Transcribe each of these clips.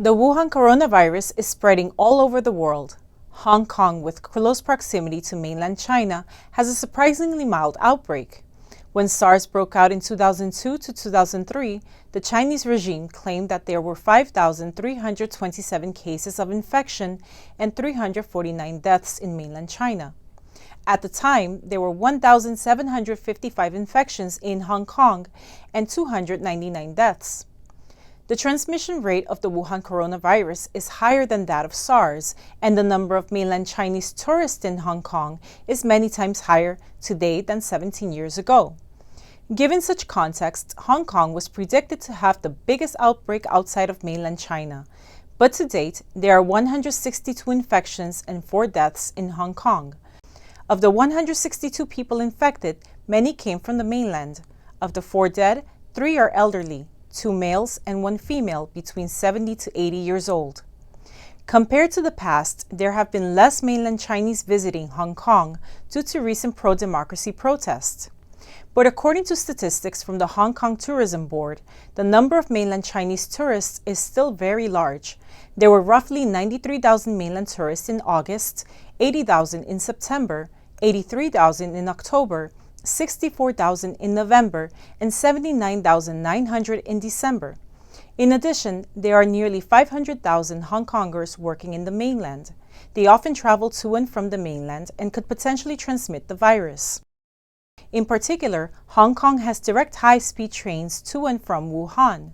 The Wuhan coronavirus is spreading all over the world. Hong Kong, with close proximity to mainland China, has a surprisingly mild outbreak. When SARS broke out in 2002 to 2003, the Chinese regime claimed that there were 5,327 cases of infection and 349 deaths in mainland China. At the time, there were 1,755 infections in Hong Kong and 299 deaths. The transmission rate of the Wuhan coronavirus is higher than that of SARS, and the number of mainland Chinese tourists in Hong Kong is many times higher today than 17 years ago. Given such context, Hong Kong was predicted to have the biggest outbreak outside of mainland China. But to date, there are 162 infections and 4 deaths in Hong Kong. Of the 162 people infected, many came from the mainland. Of the 4 dead, 3 are elderly, 2 males and 1 female between 70 to 80 years old. Compared to the past, there have been less mainland Chinese visiting Hong Kong due to recent pro-democracy protests. But according to statistics from the Hong Kong Tourism Board, the number of mainland Chinese tourists is still very large. There were roughly 93,000 mainland tourists in August, 80,000 in September, 83,000 in October, 64,000 in November, and 79,900 in December. In addition, there are nearly 500,000 Hong Kongers working in the mainland. They often travel to and from the mainland and could potentially transmit the virus. In particular, Hong Kong has direct high-speed trains to and from Wuhan.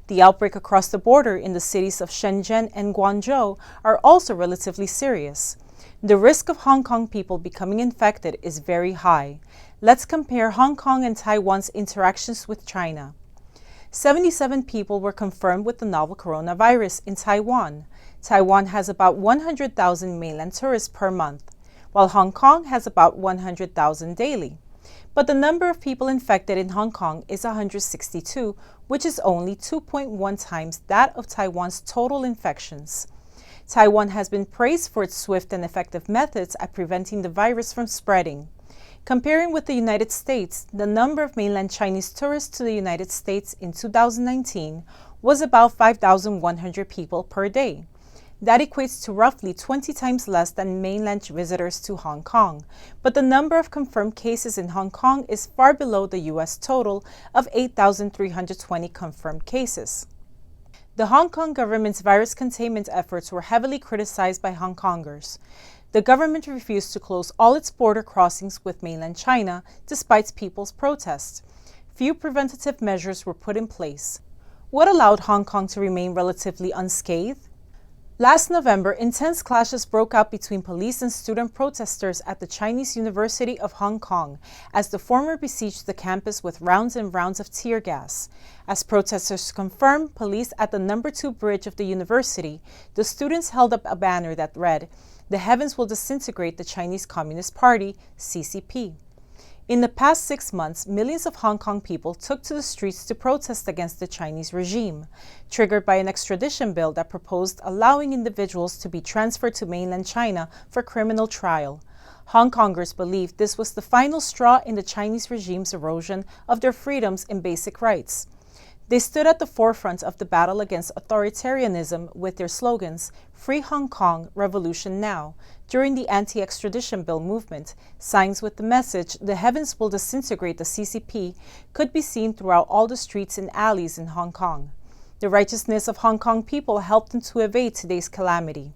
The outbreak across the border in the cities of Shenzhen and Guangzhou are also relatively serious. The risk of Hong Kong people becoming infected is very high. Let's compare Hong Kong and Taiwan's interactions with China. 77 people were confirmed with the novel coronavirus in Taiwan. Taiwan has about 100,000 mainland tourists per month, while Hong Kong has about 100,000 daily. But the number of people infected in Hong Kong is 162, which is only 2.1 times that of Taiwan's total infections. Taiwan has been praised for its swift and effective methods at preventing the virus from spreading. Comparing with the United States, the number of mainland Chinese tourists to the United States in 2019 was about 5,100 people per day. That equates to roughly 20 times less than mainland visitors to Hong Kong, but the number of confirmed cases in Hong Kong is far below the U.S. total of 8,320 confirmed cases. The Hong Kong government's virus containment efforts were heavily criticized by Hong Kongers. The government refused to close all its border crossings with mainland China despite people's protests. Few preventative measures were put in place. What allowed Hong Kong to remain relatively unscathed? Last November, intense clashes broke out between police and student protesters at the Chinese University of Hong Kong as the former besieged the campus with rounds and rounds of tear gas. As protesters confirmed police at the No. 2 bridge of the university, the students held up a banner that read, "The heavens will disintegrate the Chinese Communist Party, CCP." In the past 6 months, millions of Hong Kong people took to the streets to protest against the Chinese regime, triggered by an extradition bill that proposed allowing individuals to be transferred to mainland China for criminal trial. Hong Kongers believed this was the final straw in the Chinese regime's erosion of their freedoms and basic rights. They stood at the forefront of the battle against authoritarianism with their slogans, "Free Hong Kong, Revolution Now," during the anti-extradition bill movement. Signs with the message, "The heavens will disintegrate the CCP," could be seen throughout all the streets and alleys in Hong Kong. The righteousness of Hong Kong people helped them to evade today's calamity.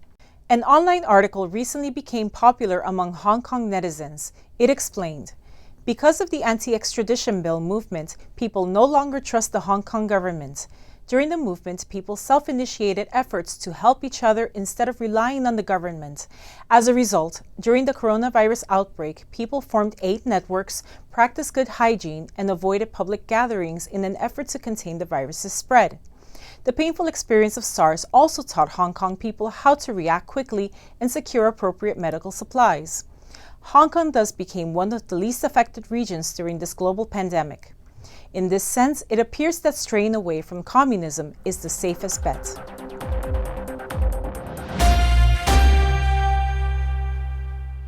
An online article recently became popular among Hong Kong netizens. It explained, because of the anti-extradition bill movement, people no longer trust the Hong Kong government. During the movement, people self-initiated efforts to help each other instead of relying on the government. As a result, during the coronavirus outbreak, people formed 8 networks, practiced good hygiene, and avoided public gatherings in an effort to contain the virus's spread. The painful experience of SARS also taught Hong Kong people how to react quickly and secure appropriate medical supplies. Hong Kong thus became one of the least affected regions during this global pandemic. In this sense, it appears that straying away from communism is the safest bet.